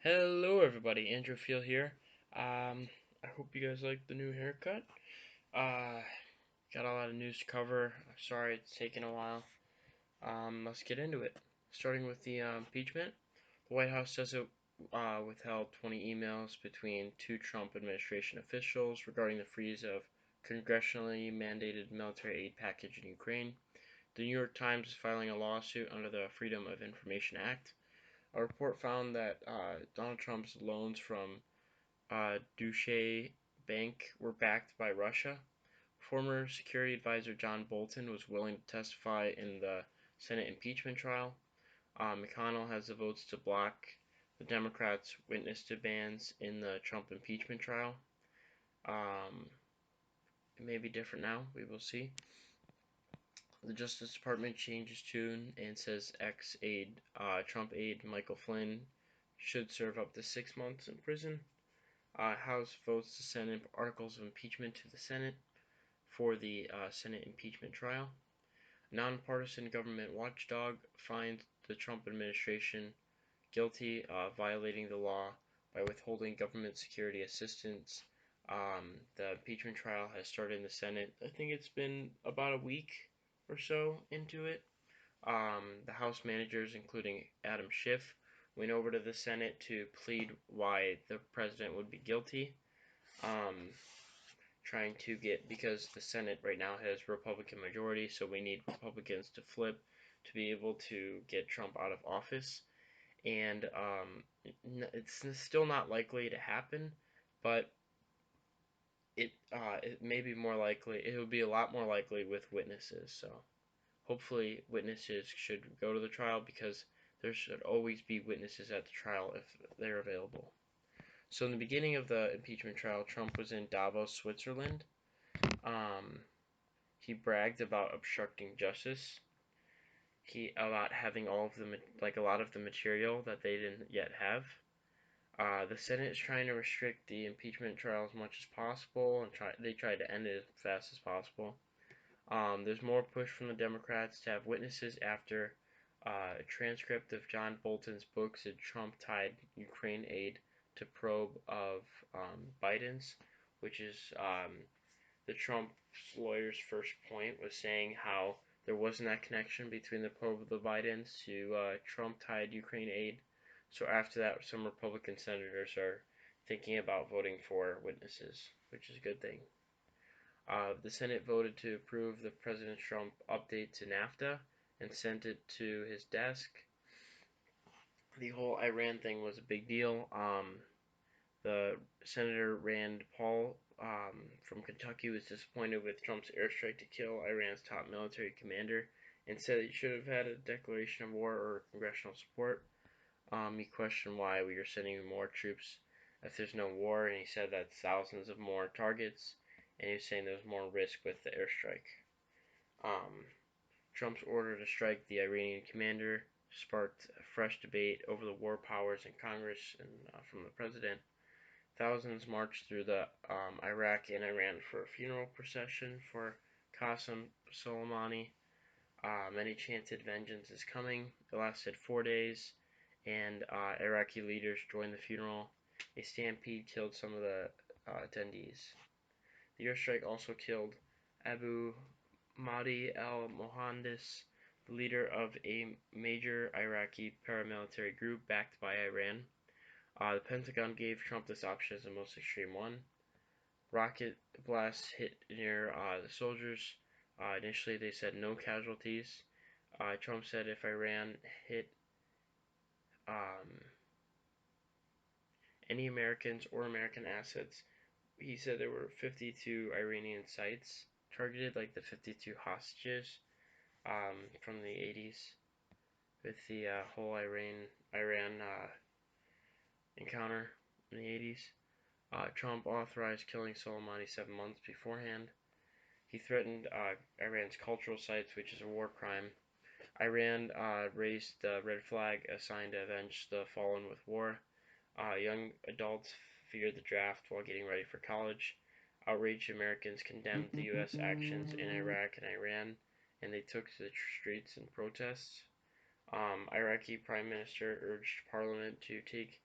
Hello, everybody. Andrew Field here. I hope you guys like the new haircut. Uh, got a lot of news to cover. I'm sorry it's taken a while. Let's get into it. Starting with the impeachment. The White House says it withheld 20 emails between two Trump administration officials regarding the freeze of congressionally mandated military aid package in Ukraine. The New York Times is filing a lawsuit under the Freedom of Information Act. A report found that Donald Trump's loans from Deutsche Bank were backed by Russia. Former security advisor John Bolton was willing to testify in the Senate impeachment trial. McConnell has the votes to block the Democrats' witness demands in the Trump impeachment trial. Um, it may be different now. We will see. The Justice Department changes tune and says ex-aide, Trump aide Michael Flynn should serve up to 6 months in prison. House votes to send articles of impeachment to the Senate for the Senate impeachment trial. Nonpartisan government watchdog finds the Trump administration guilty of violating the law by withholding government security assistance. The impeachment trial has started in the Senate. I think it's been about a week or so into it. The House managers, including Adam Schiff, went over to the Senate to plead why the president would be guilty. Um, Trying to get, because the Senate right now has Republican majority, so we need Republicans to flip to be able to get Trump out of office. And it's still not likely to happen, but it may be more likely. It would be a lot more likely with witnesses. So hopefully witnesses should go to the trial because there should always be witnesses at the trial if they're available. So in the beginning of the impeachment trial, Trump was in Davos, Switzerland. Um, he bragged about obstructing justice. He about having all of the like a lot of the material that they didn't yet have. The Senate is trying to restrict the impeachment trial as much as possible, and they tried to end it as fast as possible. There's more push from the Democrats to have witnesses after a transcript of John Bolton's book said Trump tied Ukraine aid to probe of Biden's, which is the Trump lawyer's first point was saying how there wasn't that connection between the probe of the Bidens to Trump tied Ukraine aid. So after that, some Republican senators are thinking about voting for witnesses, which is a good thing. The Senate voted to approve the President Trump update to NAFTA and sent it to his desk. The whole Iran thing was a big deal. The Senator Rand Paul from Kentucky was disappointed with Trump's airstrike to kill Iran's top military commander and said he should have had a declaration of war or congressional support. He questioned why we are sending more troops if there's no war, and he said that's thousands of more targets, and he was saying there was more risk with the airstrike. Um, Trump's order to strike the Iranian commander sparked a fresh debate over the war powers in Congress and from the president. Thousands marched through the Iraq and Iran for a funeral procession for Qasem Soleimani. Many chanted vengeance is coming. It lasted 4 days, and Iraqi leaders joined the funeral. A stampede killed some of the attendees. The airstrike also killed Abu Mahdi al-Mohandes, the leader of a major Iraqi paramilitary group backed by Iran. The Pentagon gave Trump this option as the most extreme one. Rocket blasts hit near the soldiers. Initially, they said no casualties. Trump said if Iran hit um, any Americans or American assets, he said there were 52 Iranian sites targeted, like the 52 hostages from the 80s with the whole Iran encounter in the 80s. Trump authorized killing Soleimani 7 months beforehand. He threatened Iran's cultural sites, which is a war crime. Iran raised the red flag, a sign to avenge the fallen with war. Young adults feared the draft while getting ready for college. Outraged Americans condemned the U.S. actions in Iraq and Iran, and they took to the streets in protests. Iraqi Prime Minister urged Parliament to take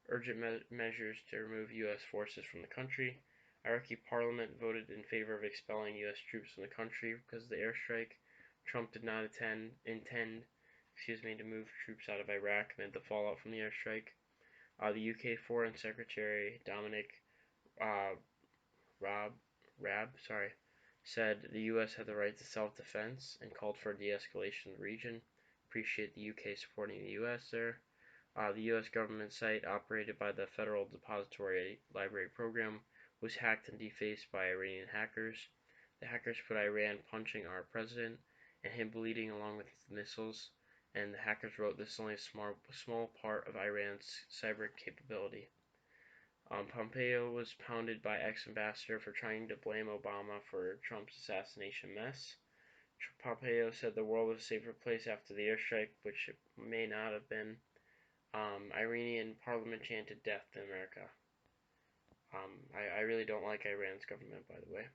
urgent measures to remove U.S. forces from the country. Iraqi parliament voted in favor of expelling U.S. troops from the country because of the airstrike. Trump did not intend to move troops out of Iraq amid the fallout from the airstrike. The UK Foreign Secretary Dominic uh, Rob Rab said the U.S. had the right to self-defense and called for de-escalation in the region. Appreciate the UK supporting the U.S. there. The U.S. government site, operated by the Federal Depository Library Program, was hacked and defaced by Iranian hackers. The hackers put Iran punching our president and him bleeding along with missiles, and the hackers wrote this is only a small part of Iran's cyber capability. Pompeo was pounded by ex-ambassador for trying to blame Obama for Trump's assassination mess. Pompeo said the world was a safer place after the airstrike, which it may not have been. Iranian parliament chanted death to America. I really don't like Iran's government, by the way.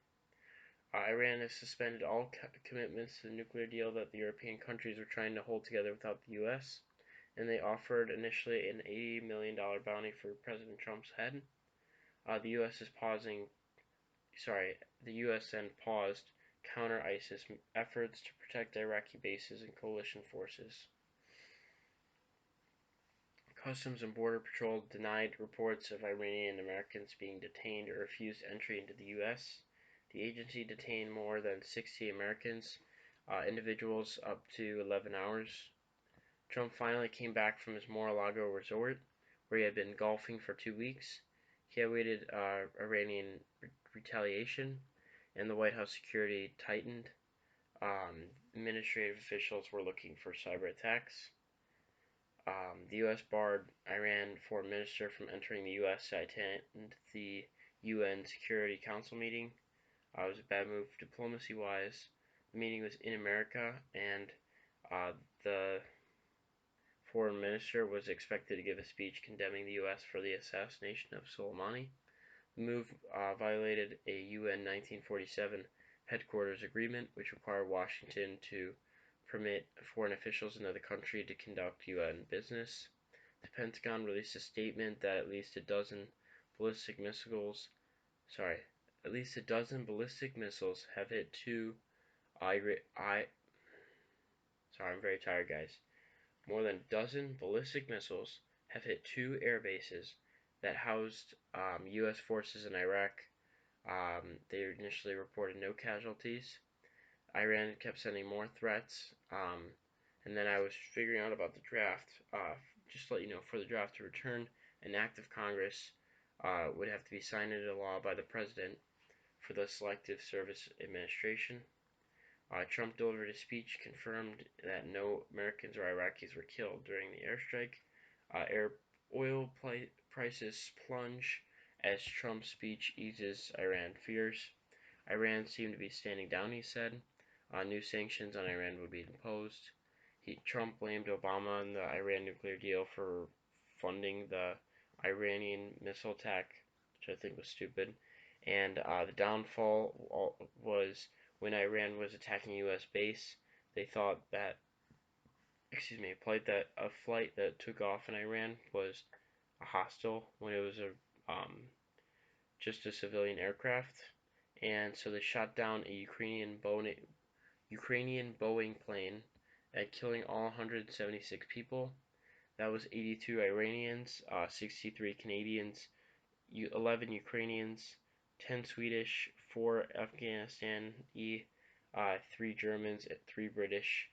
Iran has suspended all commitments to the nuclear deal that the European countries were trying to hold together without the U.S., and they offered initially an $80 million bounty for President Trump's head. The U.S. is the U.S. then paused counter-ISIS efforts to protect Iraqi bases and coalition forces. Customs and Border Patrol denied reports of Iranian Americans being detained or refused entry into the U.S. The agency detained more than 60 Americans, individuals up to 11 hours. Trump finally came back from his Mar-a-Lago resort, where he had been golfing for 2 weeks. He awaited Iranian retaliation, and the White House security tightened. Administrative officials were looking for cyber attacks. The U.S. barred Iran foreign minister from entering the U.S. to attend the UN Security Council meeting. It was a bad move diplomacy-wise. The meeting was in America, and the foreign minister was expected to give a speech condemning the U.S. for the assassination of Soleimani. The move violated a UN 1947 headquarters agreement, which required Washington to permit foreign officials into the country to conduct UN business. The Pentagon released a statement that at least a dozen ballistic missiles have hit two I'm very tired, guys. More than a dozen ballistic missiles have hit two air bases that housed U.S. forces in Iraq. They initially reported no casualties. Iran kept sending more threats, and then I was figuring out about the draft. Just to let you know, for the draft to return, an act of Congress would have to be signed into law by the President for the Selective Service Administration. Trump delivered a speech, confirmed that no Americans or Iraqis were killed during the airstrike. Oil prices plunge as Trump's speech eases Iran fears. Iran seemed to be standing down, he said. New sanctions on Iran would be imposed. Trump blamed Obama and the Iran nuclear deal for funding the Iranian missile attack, which I think was stupid. And the downfall was when Iran was attacking a U.S. base. They thought that, a flight that took off in Iran was a hostile when it was just a civilian aircraft, and so they shot down a Ukrainian Boeing plane, killing all 176 people. That was 82 Iranians, 63 Canadians, 11 Ukrainians, 10 Swedish, 4 Afghanistan, 3 Germans, and 3 British.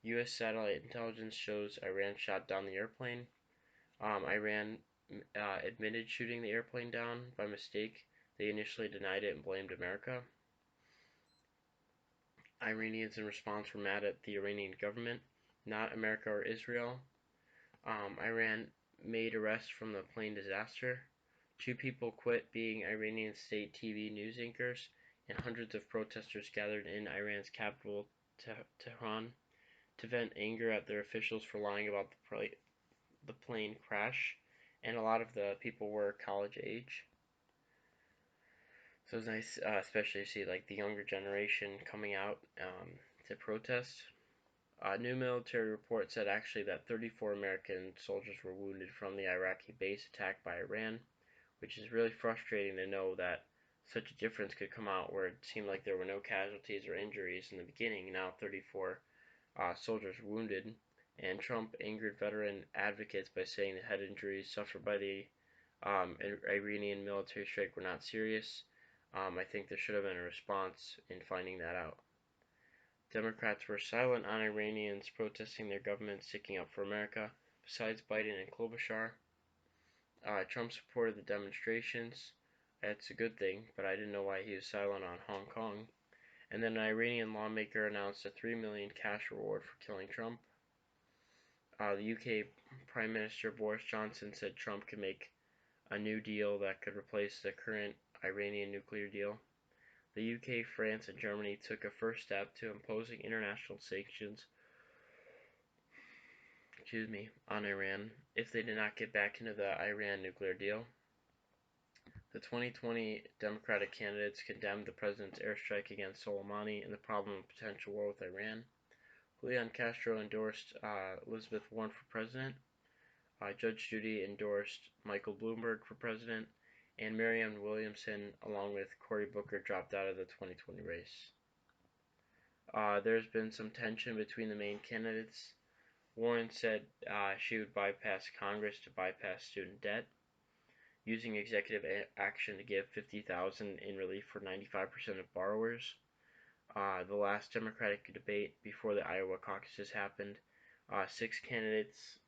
U.S. satellite intelligence shows Iran shot down the airplane. Iran admitted shooting the airplane down by mistake. They initially denied it and blamed America. Iranians in response were mad at the Iranian government, not America or Israel. Iran made arrests from the plane disaster. 2 people quit being Iranian state TV news anchors, and hundreds of protesters gathered in Iran's capital, Tehran, to vent anger at their officials for lying about the plane crash, and a lot of the people were college age. So it's nice, especially to see like the younger generation coming out to protest. A new military report said actually that 34 American soldiers were wounded from the Iraqi base attack by Iran, which is really frustrating to know that such a difference could come out where it seemed like there were no casualties or injuries in the beginning. Now 34 soldiers wounded, and Trump angered veteran advocates by saying the head injuries suffered by the Iranian military strike were not serious. I think there should have been a response in finding that out. Democrats were silent on Iranians protesting their government sticking up for America. Besides Biden and Klobuchar, Trump supported the demonstrations. That's a good thing, but I didn't know why he was silent on Hong Kong. And then an Iranian lawmaker announced a $3 million cash reward for killing Trump. The UK Prime Minister Boris Johnson said Trump could make a new deal that could replace the current Iranian nuclear deal. The UK, France, and Germany took a first step to imposing international sanctions on Iran if they did not get back into the Iran nuclear deal. The 2020 Democratic candidates condemned the president's airstrike against Soleimani and the problem of potential war with Iran. Julian Castro endorsed Elizabeth Warren for president. Judge Judy endorsed Michael Bloomberg for president. And Marianne Williamson, along with Cory Booker, dropped out of the 2020 race. There's been some tension between the main candidates. Warren said she would bypass Congress to bypass student debt, using executive action to give $50,000 in relief for 95% of borrowers. The last Democratic debate before the Iowa caucuses happened, 6 candidates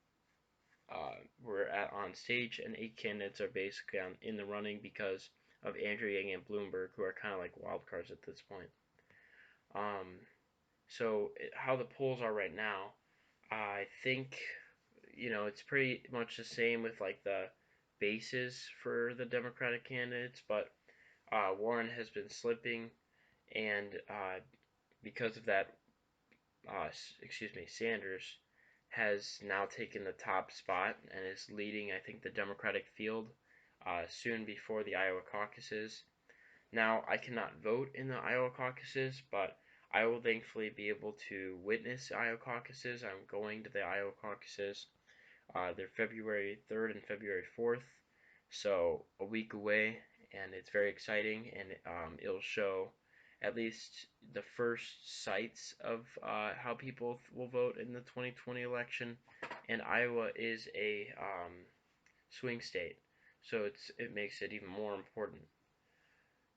were on stage, and 8 candidates are basically in the running because of Andrew Yang and Bloomberg, who are kind of like wild cards at this point. So how the polls are right now, I think it's pretty much the same with like the bases for the Democratic candidates, but Warren has been slipping, and because of that, Sanders has now taken the top spot and is leading, I think, the Democratic field soon before the Iowa caucuses. Now, I cannot vote in the Iowa caucuses, but I will thankfully be able to witness Iowa caucuses. I'm going to the Iowa caucuses. They're February 3rd and February 4th, so a week away, and it's very exciting, and it'll show at least the first sights of how people will vote in the 2020 election. And Iowa is a swing state, so it makes it even more important.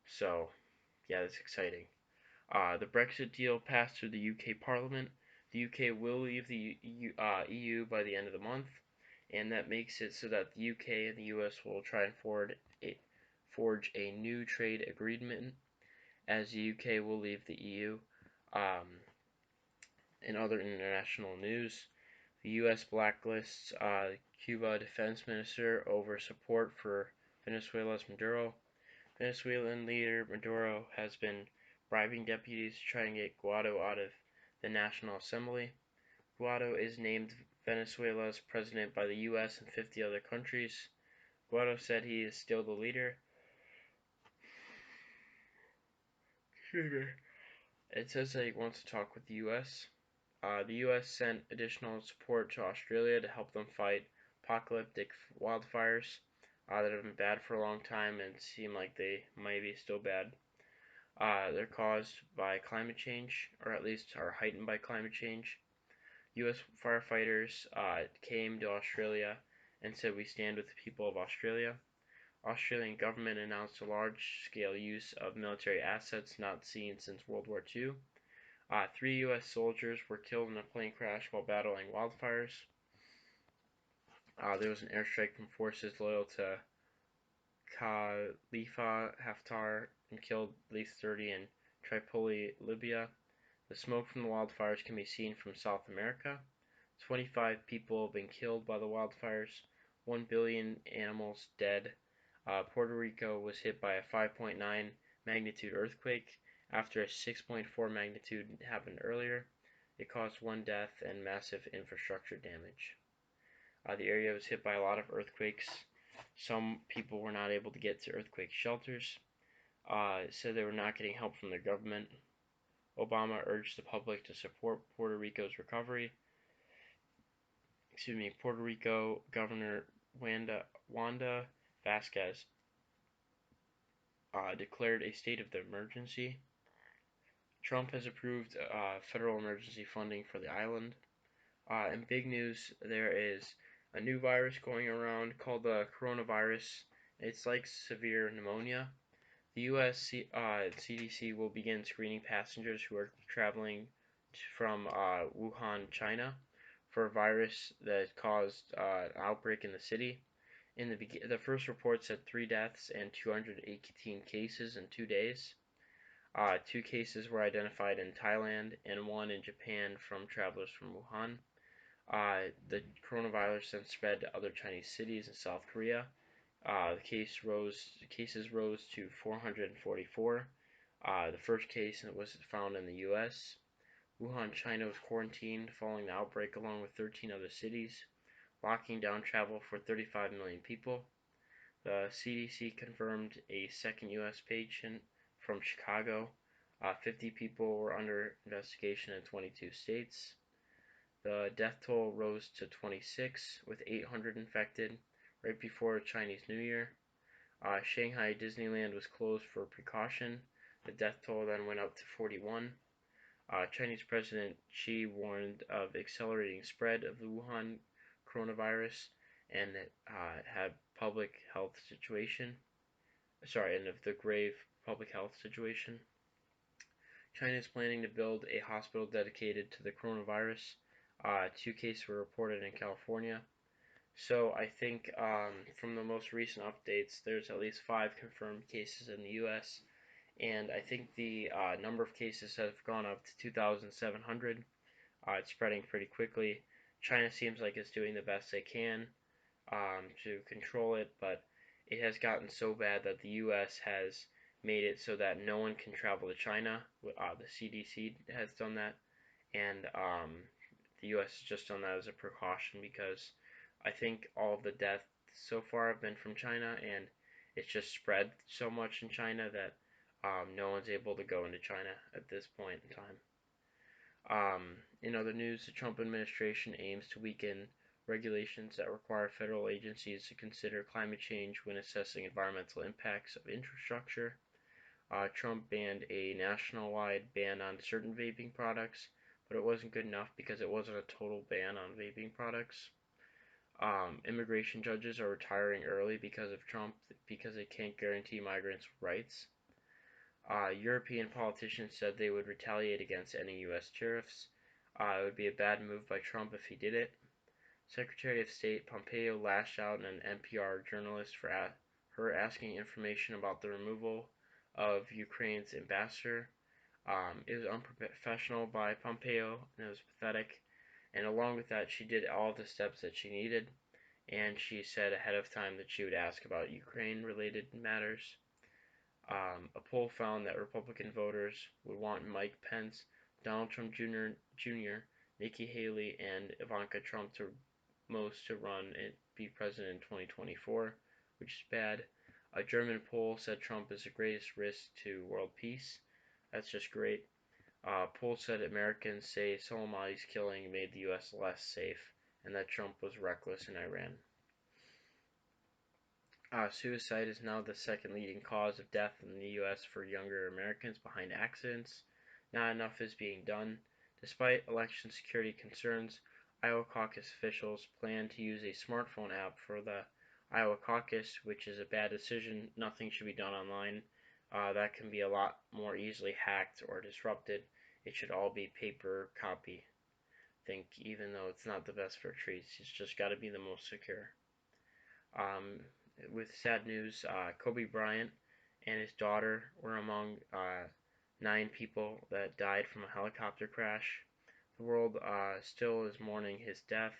So, yeah, that's exciting. The Brexit deal passed through the UK Parliament. The UK will leave the EU by the end of the month, and that makes it so that the UK and the US will try and forge a new trade agreement as the UK will leave the EU. In other international news, the US blacklists Cuba defense minister over support for Venezuela's Maduro. Venezuelan leader Maduro has been bribing deputies to try and get Guaido out of the National Assembly. Guaido is named Venezuela's president by the US and 50 other countries. Guaido said he is still the leader. It says that he wants to talk with the US. The US sent additional support to Australia to help them fight apocalyptic wildfires that have been bad for a long time and seem like they might be still bad. They're caused by climate change, or at least are heightened by climate change. U.S. firefighters came to Australia and said, "We stand with the people of Australia." Australian government announced a large-scale use of military assets not seen since World War II. 3 U.S. soldiers were killed in a plane crash while battling wildfires. There was an airstrike from forces loyal to Khalifa Haftar and killed at least 30 in Tripoli, Libya. The smoke from the wildfires can be seen from South America. 25 people have been killed by the wildfires, 1 billion animals dead. Puerto Rico was hit by a 5.9 magnitude earthquake after a 6.4 magnitude happened earlier. It caused 1 death and massive infrastructure damage. The area was hit by a lot of earthquakes. Some people were not able to get to earthquake shelters, so they were not getting help from their government. Obama urged the public to support Puerto Rico's recovery. Puerto Rico Governor Wanda Vasquez declared a state of emergency. Trump has approved federal emergency funding for the island. In big news, there is a new virus going around called the coronavirus. It's like severe pneumonia. The U.S. CDC will begin screening passengers who are traveling from Wuhan, China, for a virus that caused an outbreak in the city. The first report said 3 deaths and 218 cases in 2 days. 2 cases were identified in Thailand and one in Japan from travelers from Wuhan. The coronavirus then spread to other Chinese cities in South Korea. Cases rose to 444. The first case was found in the U.S. Wuhan, China was quarantined following the outbreak along with 13 other cities, locking down travel for 35 million people. The CDC confirmed a second U.S. patient from Chicago. 50 people were under investigation in 22 states. The death toll rose to 26, with 800 infected, right before Chinese New Year. Shanghai Disneyland was closed for precaution. The death toll then went up to 41. Chinese President Xi warned of accelerating spread of the Wuhan coronavirus and had public health situation. And of the grave public health situation. China is planning to build a hospital dedicated to the coronavirus. 2 cases were reported in California. So I think from the most recent updates, there's at least 5 confirmed cases in the U.S. And I think the number of cases have gone up to 2,700. It's spreading pretty quickly. China seems like it's doing the best they can to control it, but it has gotten so bad that the U.S. has made it so that no one can travel to China. The CDC has done that, and the U.S. has just done that as a precaution because I think all of the deaths so far have been from China, and it's just spread so much in China that no one's able to go into China at this point in time. In other news, the Trump administration aims to weaken regulations that require federal agencies to consider climate change when assessing environmental impacts of infrastructure. Trump banned a nationwide ban on certain vaping products, but it wasn't good enough because it wasn't a total ban on vaping products. Immigration judges are retiring early because of Trump because they can't guarantee migrants' rights. European politicians said they would retaliate against any U.S. tariffs. It would be a bad move by Trump if he did it. Secretary of State Pompeo lashed out at an NPR journalist for her asking information about the removal of Ukraine's ambassador. It was unprofessional by Pompeo, and it was pathetic. And along with that, she did all the steps that she needed, and she said ahead of time that she would ask about Ukraine-related matters. A poll found that Republican voters would want Mike Pence, Donald Trump Jr., Nikki Haley, and Ivanka Trump to run and be president in 2024, which is bad. A German poll said Trump is the greatest risk to world peace. That's just great. Poll said Americans say Soleimani's killing made the U.S. less safe, and that Trump was reckless in Iran. Suicide is now the second leading cause of death in the U.S. for younger Americans behind accidents. Not enough is being done. Despite election security concerns, Iowa caucus officials plan to use a smartphone app for the Iowa caucus, which is a bad decision. Nothing should be done online. That can be a lot more easily hacked or disrupted. It should all be paper copy. Even though it's not the best for trees, it's just got to be the most secure. With sad news, Kobe Bryant and his daughter were among 9 people that died from a helicopter crash. The world still is mourning his death,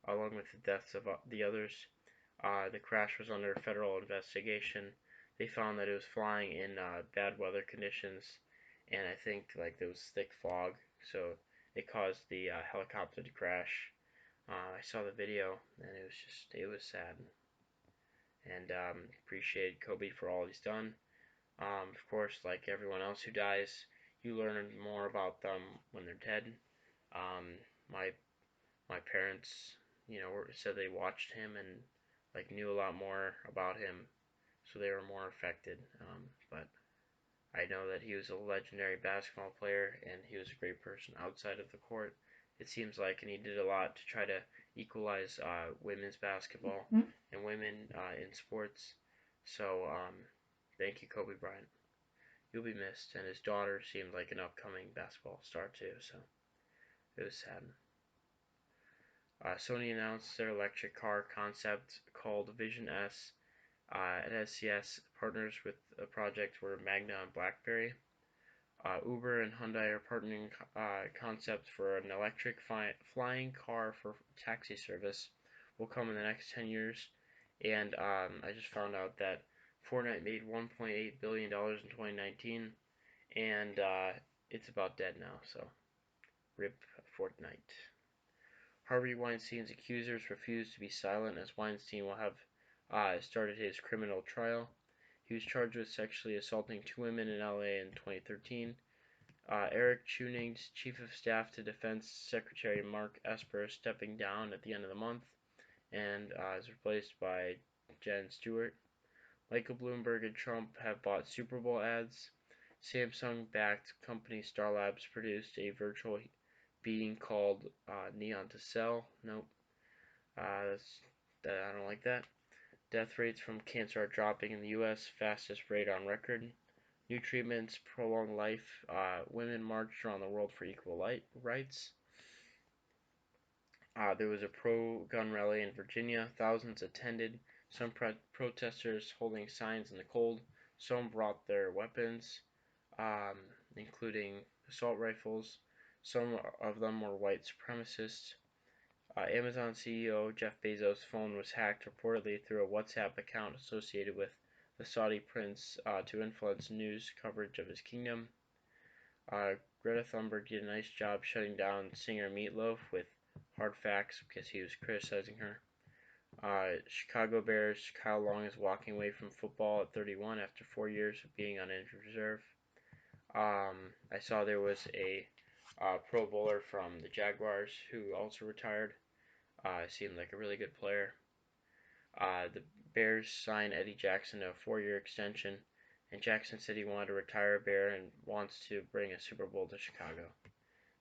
along with the deaths of the others. The crash was under federal investigation. They found that it was flying in bad weather conditions, and I think there was thick fog, so it caused the helicopter to crash. I saw the video, and it was sad. And appreciate Kobe for all he's done. Of course, like everyone else who dies, you learn more about them when they're dead. Um, my my parents, said they watched him and like knew a lot more about him, so they were more affected. But I know that he was a legendary basketball player and he was a great person outside of the court. It seems like, and he did a lot to try to equalize women's basketball and women in sports. So thank you, Kobe Bryant. You'll be missed. And his daughter seemed like an upcoming basketball star too. So it was sad. Sony announced their electric car concept called Vision S at SCS. Partners with a project were Magna and BlackBerry. Uber and Hyundai are partnering concept for an electric flying car for taxi service. Will come in the next 10 years. And I just found out that Fortnite made $1.8 billion in 2019, and it's about dead now. So, rip Fortnite. Harvey Weinstein's accusers refuse to be silent as Weinstein will have started his criminal trial. He was charged with sexually assaulting two women in LA in 2013. Eric Chuning's chief of staff to Defense Secretary Mark Esper is stepping down at the end of the month and is replaced by Jen Stewart. Michael Bloomberg and Trump have bought Super Bowl ads. Samsung-backed company Star Labs produced a virtual being called Neon to Sell. Nope, I don't like that. Death rates from cancer are dropping in the U.S., fastest rate on record. New treatments prolong life. Women marched around the world for equal rights. There was a pro-gun rally in Virginia. Thousands attended. Some protesters holding signs in the cold. Some brought their weapons, um, including assault rifles. Some of them were white supremacists. Amazon CEO Jeff Bezos' phone was hacked reportedly through a WhatsApp account associated with the Saudi prince to influence news coverage of his kingdom. Greta Thunberg did a nice job shutting down singer Meatloaf with hard facts because he was criticizing her. Chicago Bears Kyle Long is walking away from football at 31 after 4 years of being on injured reserve. I saw there was a Pro Bowler from the Jaguars who also retired. Seemed like a really good player. The Bears signed Eddie Jackson to a 4-year extension, and Jackson said he wanted to retire a Bear and wants to bring a Super Bowl to Chicago.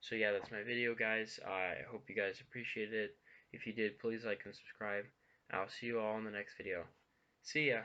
So yeah, that's my video, guys. I hope you guys appreciated it. If you did, please like and subscribe. I'll see you all in the next video. See ya!